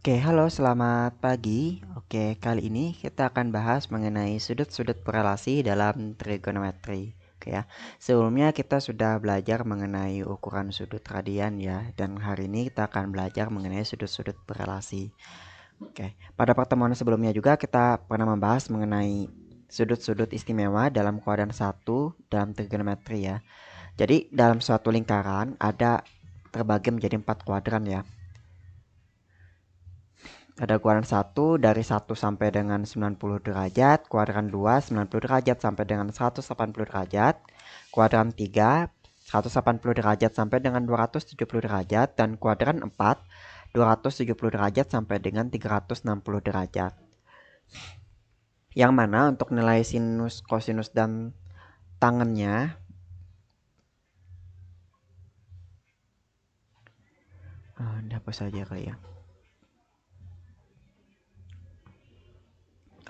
Oke, halo, selamat pagi. Oke, kali ini kita akan bahas mengenai sudut-sudut berelasi dalam trigonometri. Oke ya, sebelumnya kita sudah belajar mengenai ukuran sudut radian ya, dan hari ini kita akan belajar mengenai sudut-sudut berelasi. Oke, pada pertemuan sebelumnya juga kita pernah membahas mengenai sudut-sudut istimewa dalam kuadran 1 dalam trigonometri ya. Jadi dalam suatu lingkaran ada terbagi menjadi 4 kuadran ya. Ada kuadran 1 dari 1 sampai dengan 90 derajat, kuadran 2 90 derajat sampai dengan 180 derajat, kuadran 3 180 derajat sampai dengan 270 derajat, dan kuadran 4 270 derajat sampai dengan 360 derajat. Yang mana untuk nilai sinus, kosinus, dan tangennya hapus saja kali ya.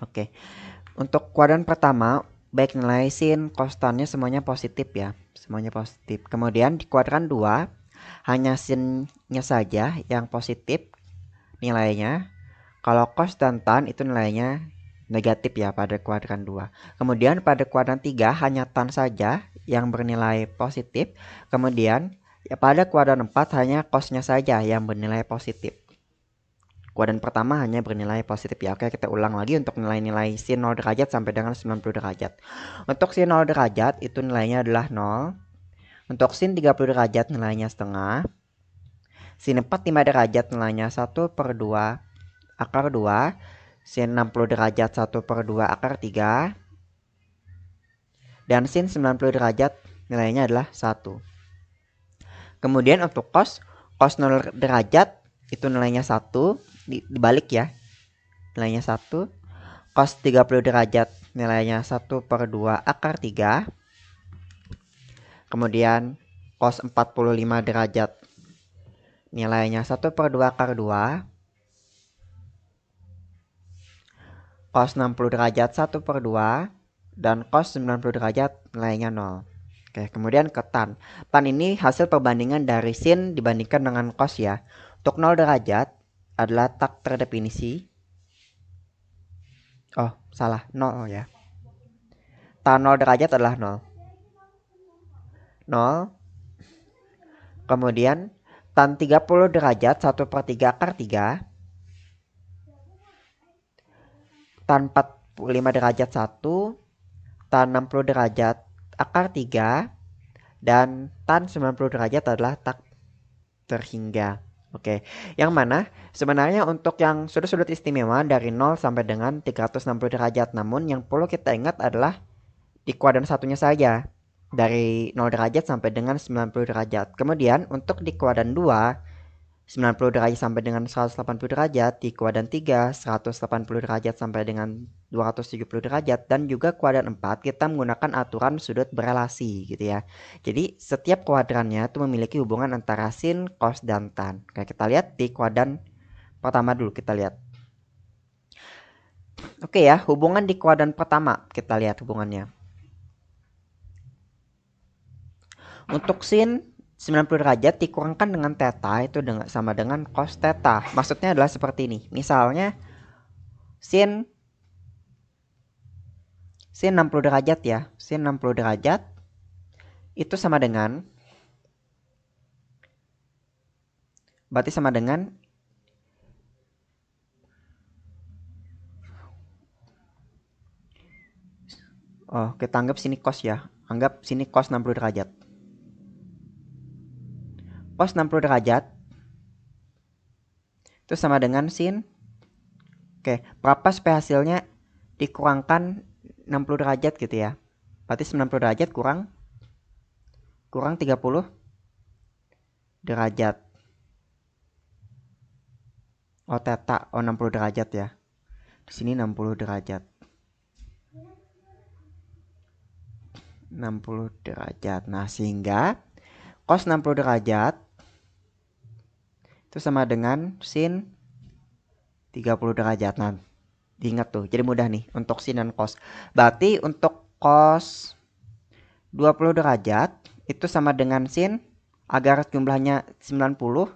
Oke. Untuk kuadran pertama, baik nilai sin, kostannya semuanya positif ya. Semuanya positif. Kemudian di kuadran 2, hanya sinnya saja yang positif nilainya. Kalau cos dan tan itu nilainya negatif ya pada kuadran 2. Kemudian pada kuadran 3 hanya tan saja yang bernilai positif. Kemudian ya pada kuadran 4 hanya cosnya saja yang bernilai positif. Kuadran pertama hanya bernilai positif ya. Oke, kita ulang lagi untuk nilai-nilai sin 0 derajat sampai dengan 90 derajat. Untuk sin 0 derajat itu nilainya adalah 0. Untuk sin 30 derajat nilainya setengah. Sin 45 derajat nilainya 1/2 akar 2. Sin 60 derajat 1/2 akar 3. Dan sin 90 derajat nilainya adalah 1. Kemudian untuk cos 0 derajat itu nilainya 1. Dibalik ya, nilainya 1. Cos 30 derajat nilainya 1/2 akar 3. Kemudian cos 45 derajat nilainya 1/2 akar 2. Cos 60 derajat 1/2. Dan cos 90 derajat nilainya 0. Oke, kemudian ke tan. Tan ini hasil perbandingan dari sin dibandingkan dengan cos ya. Untuk 0 derajat adalah tak terdefinisi. Oh, salah, 0 ya. Tan 0 derajat adalah 0. 0. Kemudian tan 30 derajat 1/3 akar 3. Tan 45 derajat 1. Tan 60 derajat akar 3. Dan tan 90 derajat adalah tak terhingga. Oke, yang mana sebenarnya untuk yang sudut-sudut istimewa dari 0 sampai dengan 360 derajat. Namun yang perlu kita ingat adalah di kuadran satunya saja. Dari 0 derajat sampai dengan 90 derajat. Kemudian untuk di kuadran 2, 90 derajat sampai dengan 180 derajat. Di kuadran 3, 180 derajat sampai dengan 270 derajat. Dan juga kuadran 4 kita menggunakan aturan sudut berelasi gitu ya. Jadi setiap kuadrannya itu memiliki hubungan antara sin, cos, dan tan. Oke, kita lihat di kuadran pertama dulu, kita lihat. Oke ya, hubungan di kuadran pertama kita lihat hubungannya. Untuk sin 90 derajat dikurangkan dengan theta itu sama dengan cos theta. Maksudnya adalah seperti ini. Misalnya sin 60 derajat ya. Sin 60 derajat itu sama dengan, berarti sama dengan kita anggap sini cos ya. Anggap sini cos 60 derajat. Cos 60 derajat itu sama dengan sin. Oke, berapa supaya hasilnya dikurangkan 60 derajat gitu ya. Berarti 90 derajat kurang 30 derajat. Oh, theta. Oh, 60 derajat ya. Di sini 60 derajat. 60 derajat. Nah, sehingga cos 60 derajat itu sama dengan sin 30 derajat. Nah, diingat tuh. Jadi mudah nih untuk sin dan cos. Berarti untuk cos 20 derajat itu sama dengan sin, agar jumlahnya 90.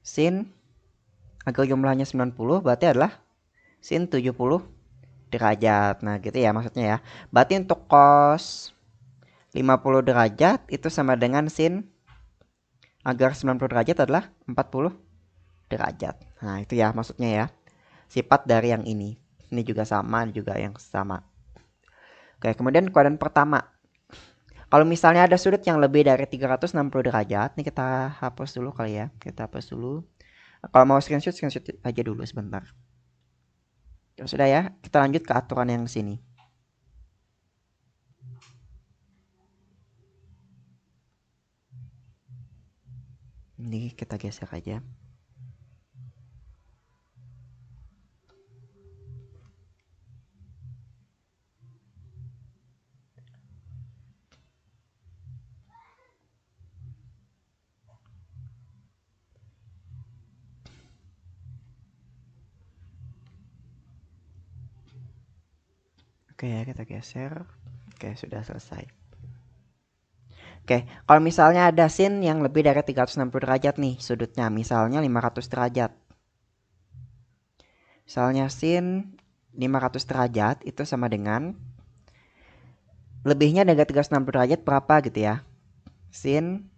Sin agar jumlahnya 90 berarti adalah sin 70 derajat. Nah, gitu ya maksudnya ya. Berarti untuk cos 50 derajat itu sama dengan sin agar 90 derajat adalah 40 derajat. Nah, itu ya maksudnya ya. Sifat dari yang ini. Ini juga sama, juga yang sama. Oke, kemudian kuadran pertama. Kalau misalnya ada sudut yang lebih dari 360 derajat, ini kita hapus dulu kali ya. Kita hapus dulu. Kalau mau screenshot aja dulu sebentar. Ya sudah ya, kita lanjut ke aturan yang sini. Ini kita geser aja. Oke ya, kita geser. Oke, sudah selesai. Oke, kalau misalnya ada sin yang lebih dari 360 derajat nih sudutnya, misalnya 500 derajat. Misalnya sin 500 derajat itu sama dengan lebihnya dari 360 derajat berapa gitu ya. Sin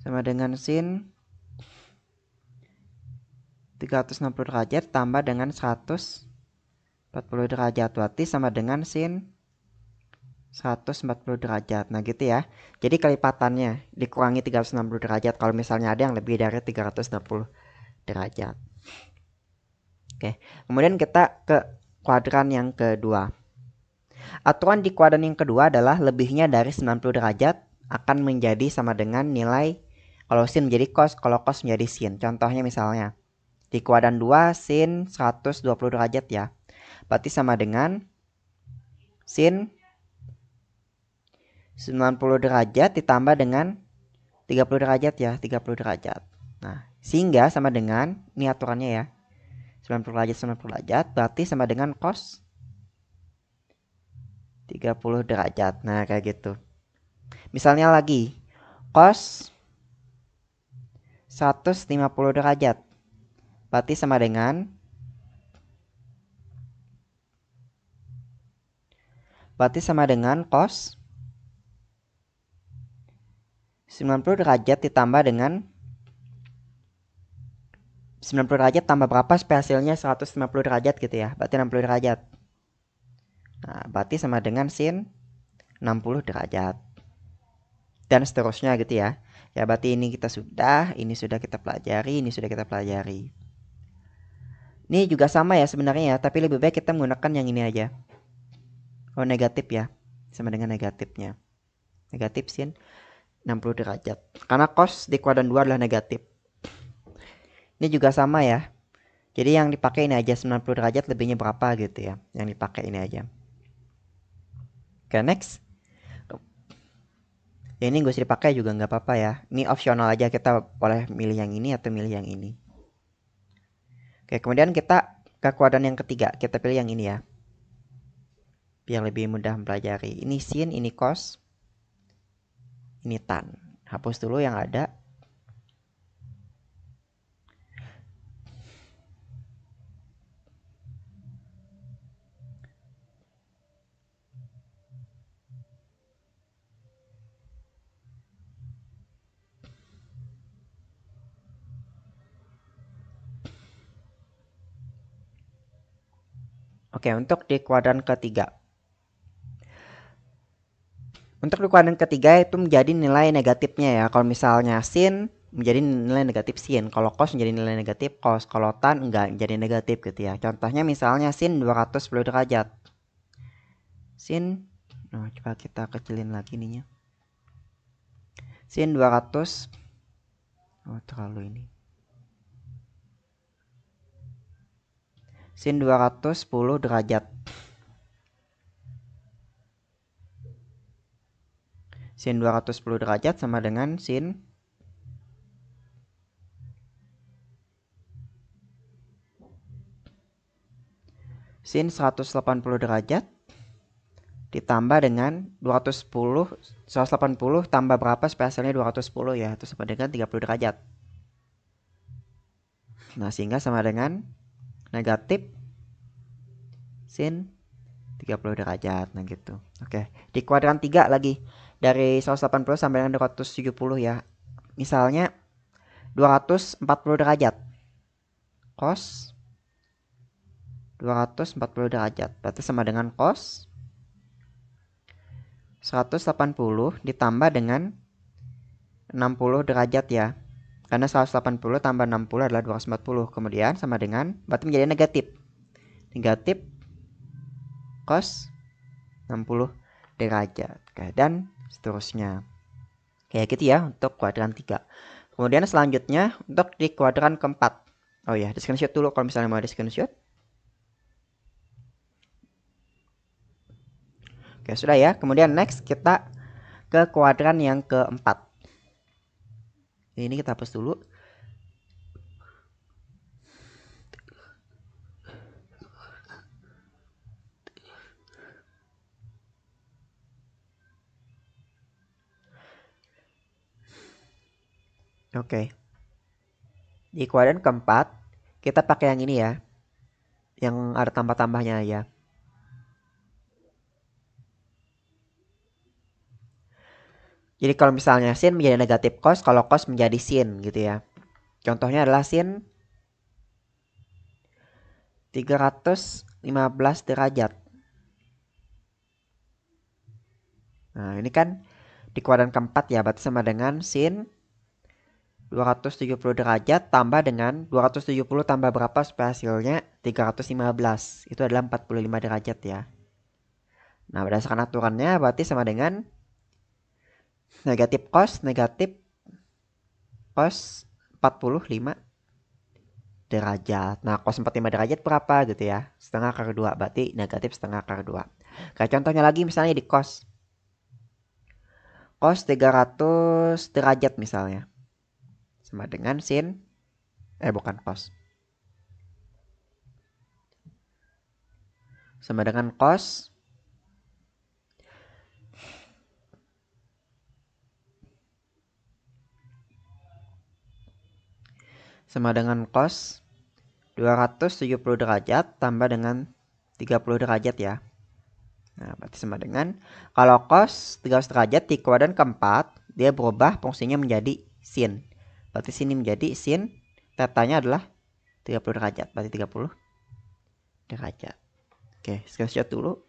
sama dengan sin 360 derajat tambah dengan 140 derajat. Berarti sama dengan sin 140 derajat. Nah gitu ya. Jadi kelipatannya dikurangi 360 derajat kalau misalnya ada yang lebih dari 360 derajat. Oke. Kemudian kita ke kuadran yang kedua. Aturan di kuadran yang kedua adalah lebihnya dari 90 derajat akan menjadi sama dengan nilai kalau sin menjadi cos, kalau cos menjadi sin. Contohnya misalnya di kuadran 2 sin 120 derajat ya. Berarti sama dengan sin 90 derajat ditambah dengan 30 derajat ya, 30 derajat. Nah, sehingga sama dengan, ini aturannya ya, 90 derajat 90 derajat, berarti sama dengan cos 30 derajat. Nah, kayak gitu. Misalnya lagi, cos 150 derajat, berarti sama dengan cos 90 derajat ditambah dengan 90 derajat tambah berapa supaya hasilnya 150 derajat gitu ya. Berarti 60 derajat. Nah, berarti sama dengan sin 60 derajat. Dan seterusnya gitu ya. Ya, berarti ini sudah kita pelajari, ini sudah kita pelajari. Ini juga sama ya sebenarnya ya, tapi lebih baik kita menggunakan yang ini aja. Oh, negatif ya. Sama dengan negatifnya. Negatif sin 60 derajat. Karena cos di kuadran 2 adalah negatif. Ini juga sama ya. Jadi yang dipakai ini aja 90 derajat lebihnya berapa gitu ya. Yang dipakai ini aja. Oke, next. Ya ini gak usah dipakai juga nggak apa-apa ya. Ini opsional aja, kita boleh milih yang ini atau milih yang ini. Oke, kemudian kita ke kuadran yang ketiga. Kita pilih yang ini ya. Biar lebih mudah mempelajari. Ini sin, ini cos. Ini tan. Hapus dulu yang ada. Oke, untuk di kuadran ketiga. Untuk di kuadran ketiga itu menjadi nilai negatifnya ya. Kalau misalnya sin menjadi nilai negatif sin. Kalau cos menjadi nilai negatif cos. Kalau tan enggak menjadi negatif gitu ya. Contohnya misalnya sin 210 derajat. Sin, nah coba kita kecilin lagi ininya. Sin 200, oh terlalu ini. Sin 210 derajat. Sin 210 derajat sama dengan sin sin 180 derajat ditambah dengan 210, 180 tambah berapa supaya hasilnya 210 ya, itu sama dengan 30 derajat. Nah, sehingga sama dengan negatif sin 30 derajat. Nah, gitu. Oke, di kuadran 3 lagi. Dari 180 sampai dengan 270 ya. Misalnya 240 derajat. Cos 240 derajat. Berarti sama dengan cos 180 ditambah dengan 60 derajat ya. Karena 180 tambah 60 adalah 240. Kemudian sama dengan, berarti menjadi negatif. Negatif cos 60 derajat. Oke, dan seterusnya. Kayak gitu ya untuk kuadran 3. Kemudian selanjutnya untuk di kuadran keempat. Oh ya, di screenshot dulu kalau misalnya mau di screenshot. Oke, sudah ya. Kemudian next kita ke kuadran yang keempat. Ini kita hapus dulu. Oke. Di kuadran keempat, kita pakai yang ini ya. Yang ada tambah-tambahnya ya. Jadi kalau misalnya sin menjadi negatif cos, kalau cos menjadi sin gitu ya. Contohnya adalah sin 315 derajat. Nah, ini kan di kuadran keempat ya, berarti sama dengan sin 270 derajat tambah dengan 270 tambah berapa supaya hasilnya 315. Itu adalah 45 derajat ya. Nah, berdasarkan aturannya berarti sama dengan negatif cos 45 derajat. Nah, cos 45 derajat berapa gitu ya? Setengah akar 2, berarti negatif setengah akar 2. Kayak contohnya lagi misalnya di cos. Cos 300 derajat misalnya. Sama dengan sin, bukan cos. Sama dengan cos sama dengan cos 270 derajat tambah dengan 30 derajat ya. Nah, berarti sama dengan kalau cos 300 derajat di kuadran keempat, dia berubah fungsinya menjadi sin. Berarti sini menjadi sin, tetanya adalah 30 derajat. Berarti 30 derajat. Oke, screenshot dulu.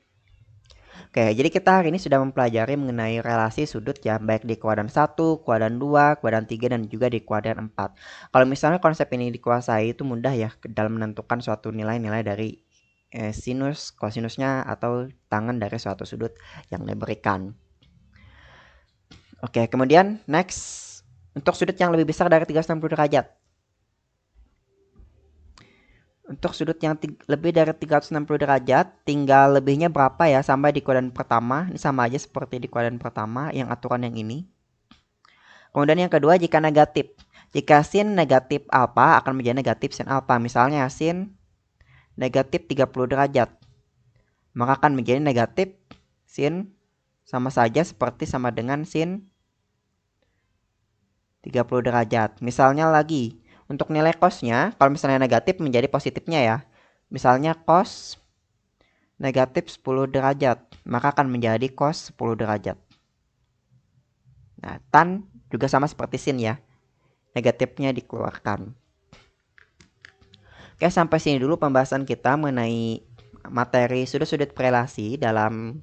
Oke, jadi kita hari ini sudah mempelajari mengenai relasi sudut ya, baik di kuadran 1, kuadran 2, kuadran 3, dan juga di kuadran 4. Kalau misalnya konsep ini dikuasai itu mudah ya dalam menentukan suatu nilai-nilai dari sinus, kosinusnya, atau tangen dari suatu sudut yang diberikan. Oke, kemudian next, untuk sudut yang lebih besar dari 360 derajat. Untuk sudut yang lebih dari 360 derajat, tinggal lebihnya berapa ya sampai di kuadran pertama. Ini sama aja seperti di kuadran pertama yang aturan yang ini. Kemudian yang kedua, jika negatif. Jika sin negatif alfa akan menjadi negatif sin alfa. Misalnya sin negatif 30 derajat. Maka akan menjadi negatif sin sama saja seperti sama dengan sin 30 derajat. Misalnya lagi, untuk nilai cosnya, kalau misalnya negatif menjadi positifnya ya. Misalnya cos negatif 10 derajat, maka akan menjadi cos 10 derajat. Nah, tan juga sama seperti sin ya. Negatifnya dikeluarkan. Oke, sampai sini dulu pembahasan kita mengenai materi sudut-sudut relasi dalam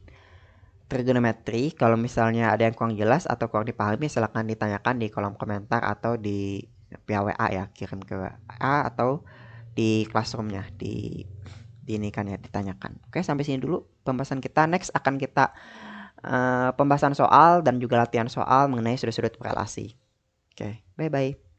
trigonometri. Kalau misalnya ada yang kurang jelas atau kurang dipahami, silahkan ditanyakan di kolom komentar atau di via WA ya, kirim ke WA atau di classroomnya di ini kan ya, ditanyakan. Oke, sampai sini dulu pembahasan kita. Next akan kita pembahasan soal dan juga latihan soal mengenai sudut-sudut relasi. Oke, bye bye.